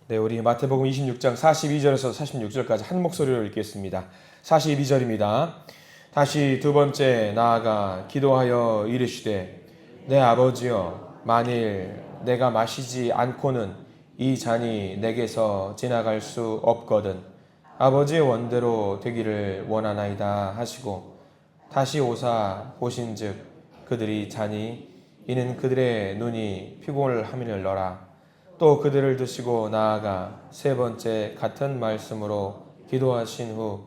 네, 우리 마태복음 26장 42절에서 46절까지 한 목소리로 읽겠습니다. 42절입니다. 다시 두 번째 나아가 기도하여 이르시되 내 아버지여 만일 내가 마시지 않고는 이 잔이 내게서 지나갈 수 없거든 아버지의 원대로 되기를 원하나이다 하시고 다시 오사 보신즉 그들이 자니 이는 그들의 눈이 피곤을 함이니라. 또 그들을 드시고 나아가 세 번째 같은 말씀으로 기도하신 후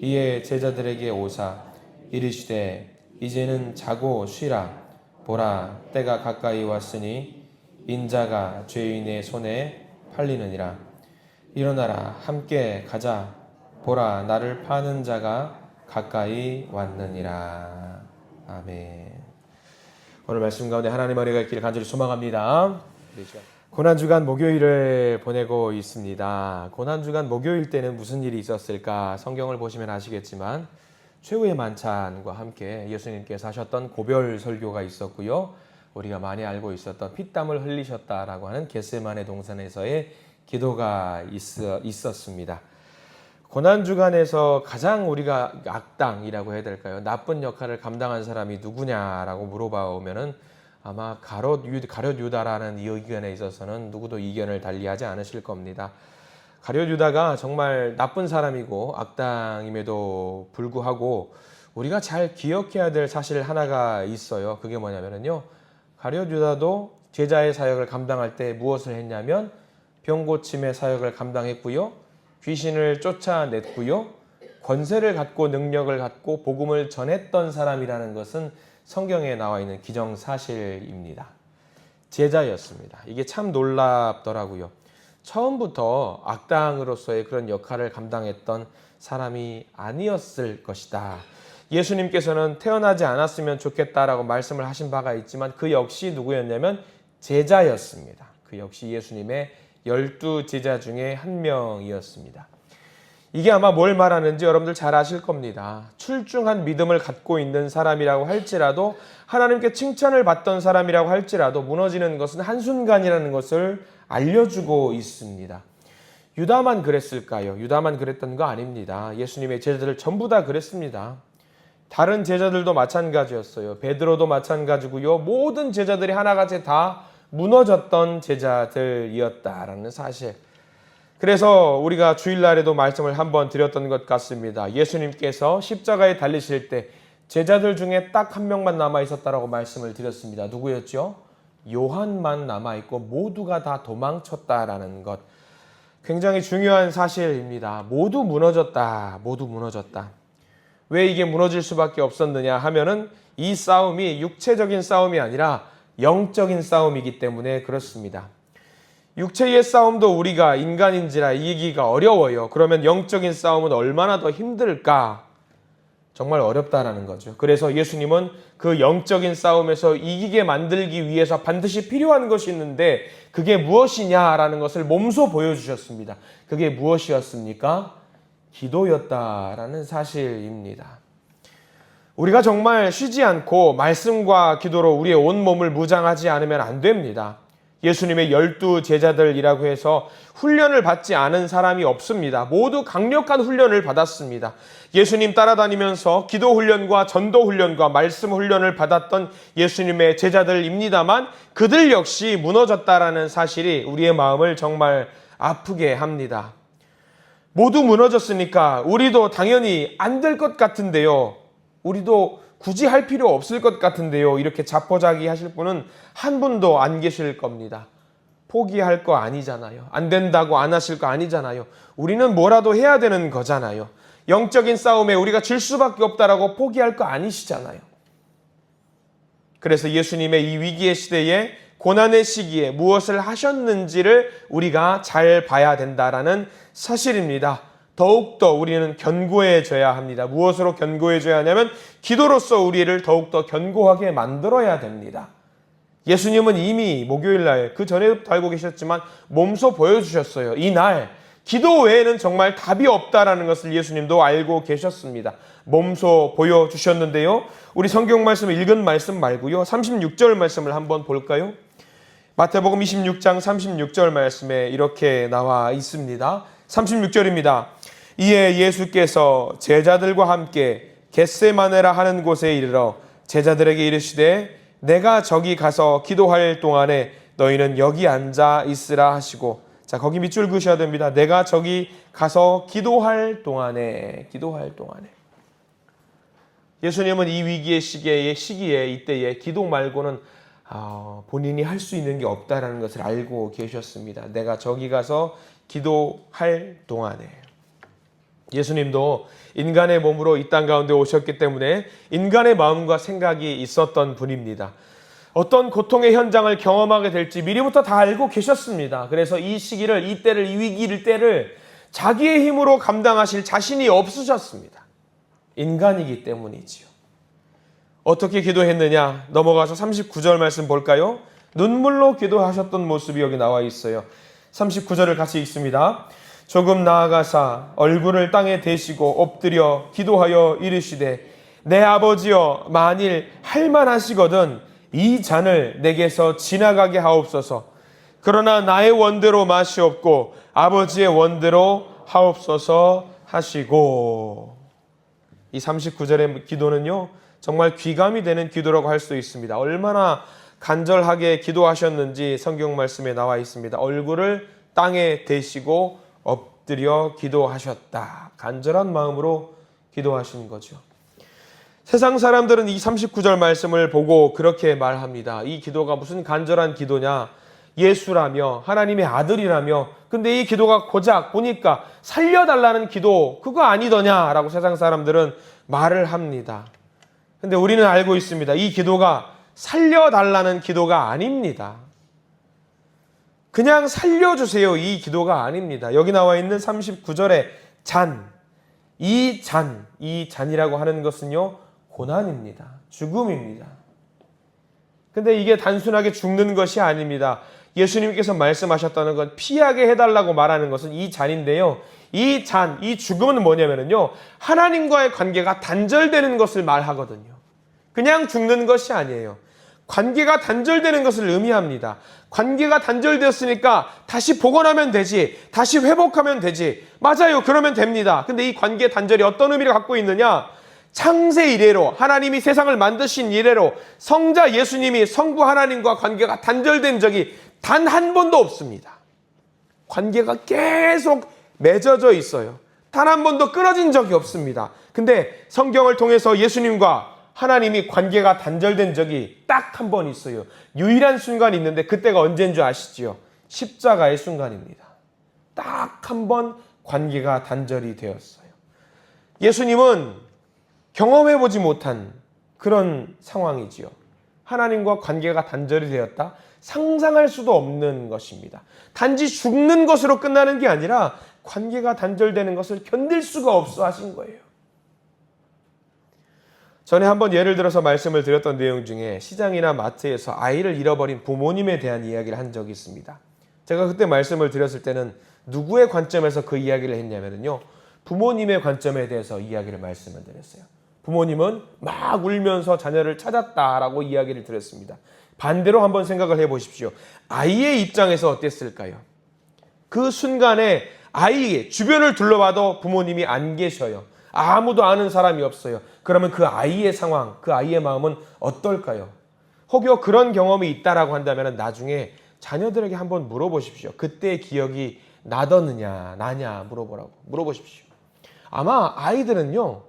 이에 제자들에게 오사 이르시되 이제는 자고 쉬라. 보라 때가 가까이 왔으니 인자가 죄인의 손에 팔리느니라. 일어나라 함께 가자. 보라 나를 파는 자가 가까이 왔느니라. 아멘. 오늘 말씀 가운데 하나님의 은혜가 있기를 간절히 소망합니다. 고난주간 목요일을 보내고 있습니다. 고난주간 목요일 때는 무슨 일이 있었을까? 성경을 보시면 아시겠지만 최후의 만찬과 함께 예수님께서 하셨던 고별 설교가 있었고요. 우리가 많이 알고 있었던 피땀을 흘리셨다라고 하는 겟세마네 동산에서의 기도가 있었습니다. 고난주간에서 가장 우리가 악당이라고 해야 될까요? 나쁜 역할을 감당한 사람이 누구냐라고 물어보면은 아마 가룟 유다라는 이 의견에 있어서는 누구도 이견을 달리하지 않으실 겁니다. 가룟 유다가 정말 나쁜 사람이고 악당임에도 불구하고 우리가 잘 기억해야 될 사실 하나가 있어요. 그게 뭐냐면요. 가룟 유다도 제자의 사역을 감당할 때 무엇을 했냐면 병고침의 사역을 감당했고요. 귀신을 쫓아냈고요. 권세를 갖고 능력을 갖고 복음을 전했던 사람이라는 것은 성경에 나와 있는 기정사실입니다. 제자였습니다. 이게 참 놀랍더라고요. 처음부터 악당으로서의 그런 역할을 감당했던 사람이 아니었을 것이다. 예수님께서는 태어나지 않았으면 좋겠다라고 말씀을 하신 바가 있지만 그 역시 누구였냐면 제자였습니다. 그 역시 예수님의 12 제자 중에 한 명이었습니다. 이게 아마 뭘 말하는지 여러분들 잘 아실 겁니다. 출중한 믿음을 갖고 있는 사람이라고 할지라도 하나님께 칭찬을 받던 사람이라고 할지라도 무너지는 것은 한순간이라는 것을 알려주고 있습니다. 유다만 그랬을까요? 유다만 그랬던 거 아닙니다. 예수님의 제자들 전부 다 그랬습니다. 다른 제자들도 마찬가지였어요. 베드로도 마찬가지고요. 모든 제자들이 하나같이 다 무너졌던 제자들이었다라는 사실. 그래서 우리가 주일날에도 말씀을 한번 드렸던 것 같습니다. 예수님께서 십자가에 달리실 때 제자들 중에 딱 한 명만 남아있었다라고 말씀을 드렸습니다. 누구였죠? 요한만 남아있고 모두가 다 도망쳤다라는 것. 굉장히 중요한 사실입니다. 모두 무너졌다. 모두 무너졌다. 왜 이게 무너질 수밖에 없었느냐 하면은 이 싸움이 육체적인 싸움이 아니라 영적인 싸움이기 때문에 그렇습니다. 육체의 싸움도 우리가 인간인지라 이기기가 어려워요. 그러면 영적인 싸움은 얼마나 더 힘들까? 정말 어렵다라는 거죠. 그래서 예수님은 그 영적인 싸움에서 이기게 만들기 위해서 반드시 필요한 것이 있는데 그게 무엇이냐라는 것을 몸소 보여주셨습니다. 그게 무엇이었습니까? 기도였다라는 사실입니다. 우리가 정말 쉬지 않고 말씀과 기도로 우리의 온몸을 무장하지 않으면 안 됩니다. 예수님의 12 제자들이라고 해서 훈련을 받지 않은 사람이 없습니다. 모두 강력한 훈련을 받았습니다. 예수님 따라다니면서 기도 훈련과 전도 훈련과 말씀 훈련을 받았던 예수님의 제자들입니다만 그들 역시 무너졌다라는 사실이 우리의 마음을 정말 아프게 합니다. 모두 무너졌으니까 우리도 당연히 안 될 것 같은데요. 우리도 굳이 할 필요 없을 것 같은데요. 이렇게 자포자기하실 분은 한 분도 안 계실 겁니다. 포기할 거 아니잖아요. 안 된다고 안 하실 거 아니잖아요. 우리는 뭐라도 해야 되는 거잖아요. 영적인 싸움에 우리가 질 수밖에 없다라고 포기할 거 아니시잖아요. 그래서 예수님의 이 위기의 시대에 고난의 시기에 무엇을 하셨는지를 우리가 잘 봐야 된다라는 사실입니다. 더욱더 우리는 견고해져야 합니다. 무엇으로 견고해져야 하냐면 기도로서 우리를 더욱더 견고하게 만들어야 됩니다. 예수님은 이미 목요일날 그 전에도 알고 계셨지만 몸소 보여주셨어요. 이날 기도 외에는 정말 답이 없다라는 것을 예수님도 알고 계셨습니다. 몸소 보여주셨는데요. 우리 성경 말씀을 읽은 말씀 말고요. 36절 말씀을 한번 볼까요? 마태복음 26장 36절 말씀에 이렇게 나와 있습니다. 36절입니다. 이에 예수께서 제자들과 함께 겟세마네라 하는 곳에 이르러 제자들에게 이르시되 내가 저기 가서 기도할 동안에 너희는 여기 앉아 있으라 하시고, 자, 거기 밑줄 그으셔야 됩니다. 내가 저기 가서 기도할 동안에. 예수님은 이 위기의 시기에 이때에 기도 말고는 본인이 할 수 있는 게 없다라는 것을 알고 계셨습니다. 내가 저기 가서 기도할 동안에. 예수님도 인간의 몸으로 이 땅 가운데 오셨기 때문에 인간의 마음과 생각이 있었던 분입니다. 어떤 고통의 현장을 경험하게 될지 미리부터 다 알고 계셨습니다. 그래서 이 시기를, 이 때를, 이 위기를 때를 자기의 힘으로 감당하실 자신이 없으셨습니다. 인간이기 때문이지요. 어떻게 기도했느냐? 넘어가서 39절 말씀 볼까요? 눈물로 기도하셨던 모습이 여기 나와 있어요. 39절을 같이 읽습니다. 조금 나아가사 얼굴을 땅에 대시고 엎드려 기도하여 이르시되 내 아버지여, 만일 할만하시거든 이 잔을 내게서 지나가게 하옵소서. 그러나 나의 원대로 마시옵고 아버지의 원대로 하옵소서 하시고. 이 39절의 기도는요, 정말 귀감이 되는 기도라고 할 수 있습니다. 얼마나 간절하게 기도하셨는지 성경 말씀에 나와 있습니다. 얼굴을 땅에 대시고 엎드려 기도하셨다. 간절한 마음으로 기도하신 거죠. 세상 사람들은 이 39절 말씀을 보고 그렇게 말합니다. 이 기도가 무슨 간절한 기도냐? 예수라며 하나님의 아들이라며, 근데 이 기도가 고작 보니까 살려달라는 기도, 그거 아니더냐라고 세상 사람들은 말을 합니다. 근데 우리는 알고 있습니다. 이 기도가 살려달라는 기도가 아닙니다. 그냥 살려주세요, 이 기도가 아닙니다. 여기 나와 있는 39절의 잔, 이 잔이라고 하는 것은요, 고난입니다. 죽음입니다. 근데 이게 단순하게 죽는 것이 아닙니다. 예수님께서 말씀하셨다는 건 피하게 해달라고 말하는 것은 이 잔인데요. 이 잔, 이 죽음은 뭐냐면요, 하나님과의 관계가 단절되는 것을 말하거든요. 그냥 죽는 것이 아니에요. 관계가 단절되는 것을 의미합니다. 관계가 단절되었으니까 다시 복원하면 되지, 다시 회복하면 되지. 맞아요, 그러면 됩니다. 근데 이 관계 단절이 어떤 의미를 갖고 있느냐? 창세 이래로, 하나님이 세상을 만드신 이래로 성자 예수님이 성부 하나님과 관계가 단절된 적이 단 한 번도 없습니다. 관계가 계속 맺어져 있어요. 단 한 번도 끊어진 적이 없습니다. 근데 성경을 통해서 예수님과 하나님이 관계가 단절된 적이 딱 한 번 있어요. 유일한 순간이 있는데 그때가 언제인 줄 아시지요? 십자가의 순간입니다. 딱 한 번 관계가 단절이 되었어요. 예수님은 경험해보지 못한 그런 상황이지요. 하나님과 관계가 단절이 되었다? 상상할 수도 없는 것입니다. 단지 죽는 것으로 끝나는 게 아니라 관계가 단절되는 것을 견딜 수가 없어 하신 거예요. 전에 한번 예를 들어서 말씀을 드렸던 내용 중에 시장이나 마트에서 아이를 잃어버린 부모님에 대한 이야기를 한 적이 있습니다. 제가 그때 말씀을 드렸을 때는 누구의 관점에서 그 이야기를 했냐면요, 부모님의 관점에 대해서 이야기를 말씀을 드렸어요. 부모님은 막 울면서 자녀를 찾았다라고 이야기를 드렸습니다. 반대로 한번 생각을 해보십시오. 아이의 입장에서 어땠을까요? 그 순간에 아이 주변을 둘러봐도 부모님이 안 계셔요. 아무도 아는 사람이 없어요. 그러면 그 아이의 상황, 그 아이의 마음은 어떨까요? 혹여 그런 경험이 있다라고 한다면 나중에 자녀들에게 한번 물어보십시오. 그때의 기억이 나더느냐, 나냐 물어보십시오. 아마 아이들은요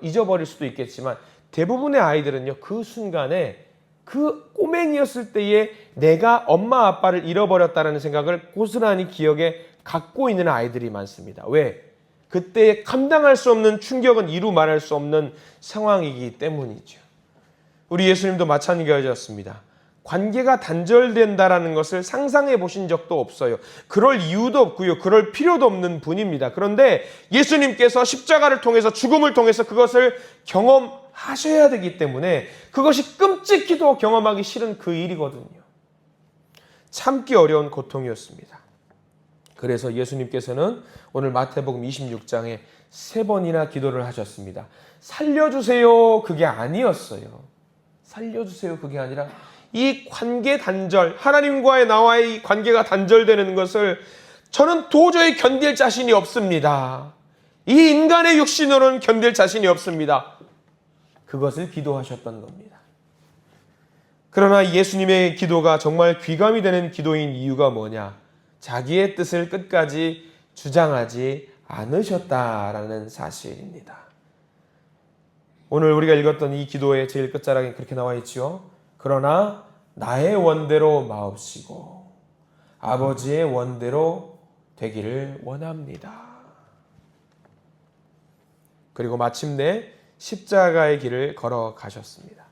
잊어버릴 수도 있겠지만 대부분의 아이들은요, 그 순간에 그 꼬맹이였을 때에 내가 엄마 아빠를 잃어버렸다는 생각을 고스란히 기억에 갖고 있는 아이들이 많습니다. 왜? 그때 감당할 수 없는 충격은 이루 말할 수 없는 상황이기 때문이죠. 우리 예수님도 마찬가지였습니다. 관계가 단절된다라는 것을 상상해 보신 적도 없어요. 그럴 이유도 없고요. 그럴 필요도 없는 분입니다. 그런데 예수님께서 십자가를 통해서, 죽음을 통해서 그것을 경험하셔야 되기 때문에 그것이 끔찍히도 경험하기 싫은 그 일이거든요. 참기 어려운 고통이었습니다. 그래서 예수님께서는 오늘 마태복음 26장에 3번이나 기도를 하셨습니다. 살려주세요, 그게 아니었어요. 살려주세요, 그게 아니라 이 관계 단절, 하나님과의 나와의 이 관계가 단절되는 것을 저는 도저히 견딜 자신이 없습니다. 이 인간의 육신으로는 견딜 자신이 없습니다. 그것을 기도하셨던 겁니다. 그러나 예수님의 기도가 정말 귀감이 되는 기도인 이유가 뭐냐? 자기의 뜻을 끝까지 주장하지 않으셨다라는 사실입니다. 오늘 우리가 읽었던 이 기도의 제일 끝자락에 그렇게 나와 있지요. 그러나 나의 원대로 마옵시고 아버지의 원대로 되기를 원합니다. 그리고 마침내 십자가의 길을 걸어가셨습니다.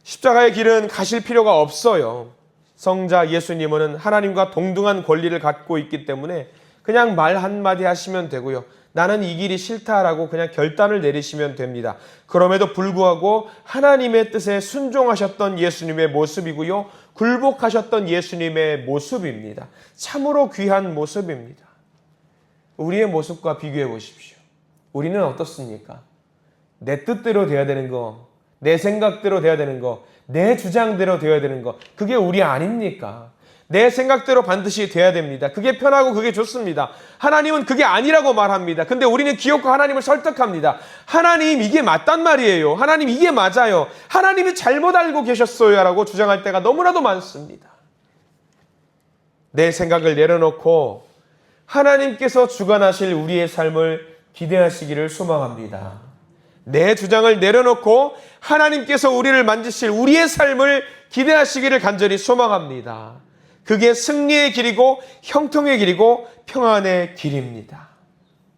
십자가의 길은 가실 필요가 없어요. 성자 예수님은 하나님과 동등한 권리를 갖고 있기 때문에 그냥 말 한마디 하시면 되고요. 나는 이 길이 싫다라고 그냥 결단을 내리시면 됩니다. 그럼에도 불구하고 하나님의 뜻에 순종하셨던 예수님의 모습이고요. 굴복하셨던 예수님의 모습입니다. 참으로 귀한 모습입니다. 우리의 모습과 비교해 보십시오. 우리는 어떻습니까? 내 뜻대로 돼야 되는 거, 내 생각대로 돼야 되는 거, 내 주장대로 돼야 되는 거, 그게 우리 아닙니까? 내 생각대로 반드시 돼야 됩니다. 그게 편하고 그게 좋습니다. 하나님은 그게 아니라고 말합니다. 근데 우리는 기어코 하나님을 설득합니다. 하나님 이게 맞단 말이에요. 하나님 이게 맞아요. 하나님이 잘못 알고 계셨어요 라고 주장할 때가 너무나도 많습니다. 내 생각을 내려놓고 하나님께서 주관하실 우리의 삶을 기대하시기를 소망합니다. 내 주장을 내려놓고 하나님께서 우리를 만지실 우리의 삶을 기대하시기를 간절히 소망합니다. 그게 승리의 길이고 형통의 길이고 평안의 길입니다.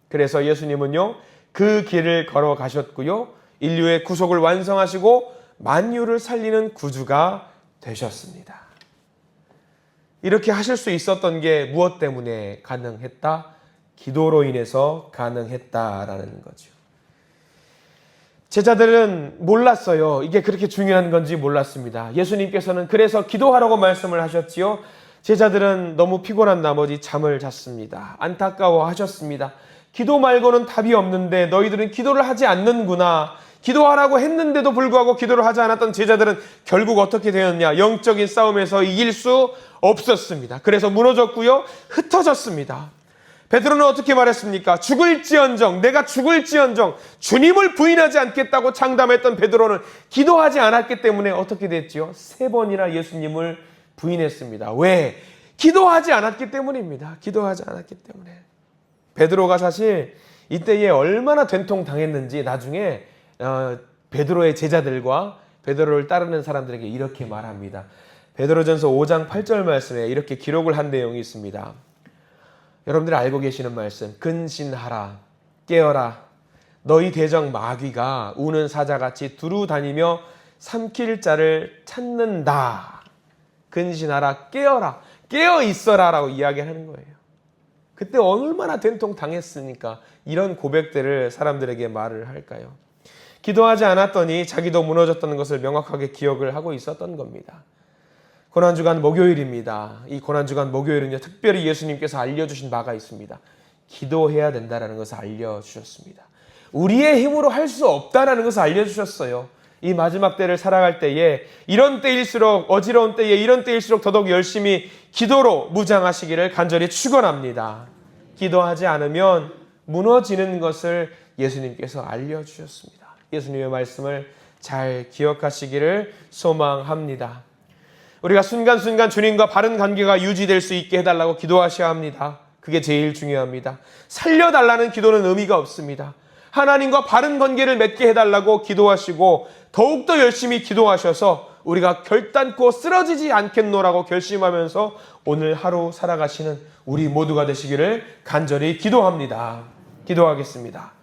그래서 예수님은요, 그 길을 걸어가셨고요. 인류의 구속을 완성하시고 만유를 살리는 구주가 되셨습니다. 이렇게 하실 수 있었던 게 무엇 때문에 가능했다? 기도로 인해서 가능했다라는 거죠. 제자들은 몰랐어요. 이게 그렇게 중요한 건지 몰랐습니다. 예수님께서는 그래서 기도하라고 말씀을 하셨지요. 제자들은 너무 피곤한 나머지 잠을 잤습니다. 안타까워하셨습니다. 기도 말고는 답이 없는데 너희들은 기도를 하지 않는구나. 기도하라고 했는데도 불구하고 기도를 하지 않았던 제자들은 결국 어떻게 되었냐? 영적인 싸움에서 이길 수 없었습니다. 그래서 무너졌고요. 흩어졌습니다. 베드로는 어떻게 말했습니까? 죽을지언정, 내가 죽을지언정 주님을 부인하지 않겠다고 장담했던 베드로는 기도하지 않았기 때문에 어떻게 됐지요? 3번이나 예수님을 부인했습니다. 왜? 기도하지 않았기 때문입니다. 기도하지 않았기 때문에. 베드로가 사실 이때에 얼마나 된통당했는지 나중에 베드로의 제자들과 베드로를 따르는 사람들에게 이렇게 말합니다. 베드로전서 5장 8절 말씀에 이렇게 기록을 한 내용이 있습니다. 여러분들이 알고 계시는 말씀, 근신하라, 깨어라. 너희 대적 마귀가 우는 사자같이 두루 다니며 삼킬 자를 찾는다. 근신하라, 깨어라, 깨어 있어라 라고 이야기하는 거예요. 그때 얼마나 된통당했으니까 이런 고백들을 사람들에게 말을 할까요? 기도하지 않았더니 자기도 무너졌던 것을 명확하게 기억을 하고 있었던 겁니다. 고난주간 목요일입니다. 이 고난주간 목요일은요, 특별히 예수님께서 알려주신 바가 있습니다. 기도해야 된다는 것을 알려주셨습니다. 우리의 힘으로 할 수 없다는 것을 알려주셨어요. 이 마지막 때를 살아갈 때에 이런 때일수록 어지러운 때에 이런 때일수록 더더욱 열심히 기도로 무장하시기를 간절히 축원합니다. 기도하지 않으면 무너지는 것을 예수님께서 알려주셨습니다. 예수님의 말씀을 잘 기억하시기를 소망합니다. 우리가 순간순간 주님과 바른 관계가 유지될 수 있게 해달라고 기도하셔야 합니다. 그게 제일 중요합니다. 살려달라는 기도는 의미가 없습니다. 하나님과 바른 관계를 맺게 해달라고 기도하시고 더욱더 열심히 기도하셔서 우리가 결단코 쓰러지지 않겠노라고 결심하면서 오늘 하루 살아가시는 우리 모두가 되시기를 간절히 기도합니다. 기도하겠습니다.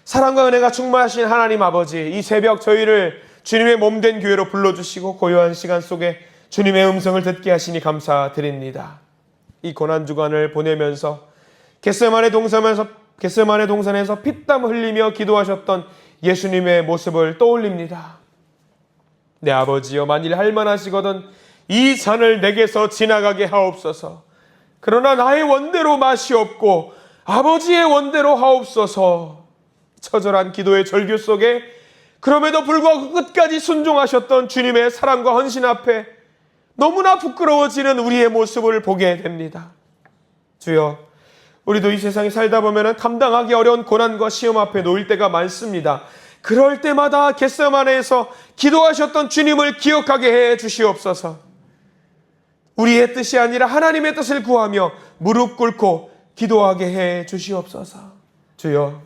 사랑과 은혜가 충만하신 하나님 아버지, 이 새벽 저희를 주님의 몸된 교회로 불러주시고 고요한 시간 속에 주님의 음성을 듣게 하시니 감사드립니다. 이 고난주간을 보내면서 겟세마네 동산에서 피땀 흘리며 기도하셨던 예수님의 모습을 떠올립니다. 내 아버지여, 만일 할만하시거든 이 잔을 내게서 지나가게 하옵소서. 그러나 나의 원대로 마시옵고 아버지의 원대로 하옵소서. 처절한 기도의 절규 속에 그럼에도 불구하고 끝까지 순종하셨던 주님의 사랑과 헌신 앞에 너무나 부끄러워지는 우리의 모습을 보게 됩니다. 주여, 우리도 이 세상에 살다 보면 감당하기 어려운 고난과 시험 앞에 놓일 때가 많습니다. 그럴 때마다 겟세마네에서 기도하셨던 주님을 기억하게 해 주시옵소서. 우리의 뜻이 아니라 하나님의 뜻을 구하며 무릎 꿇고 기도하게 해 주시옵소서. 주여,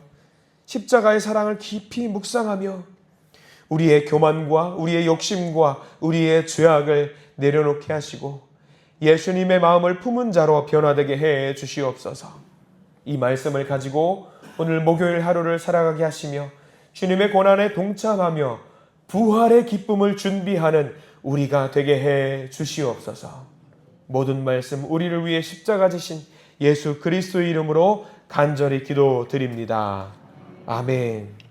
십자가의 사랑을 깊이 묵상하며 우리의 교만과 우리의 욕심과 우리의 죄악을 내려놓게 하시고 예수님의 마음을 품은 자로 변화되게 해 주시옵소서. 이 말씀을 가지고 오늘 목요일 하루를 살아가게 하시며 주님의 고난에 동참하며 부활의 기쁨을 준비하는 우리가 되게 해 주시옵소서. 모든 말씀 우리를 위해 십자가 지신 예수 그리스도의 이름으로 간절히 기도드립니다. 아멘.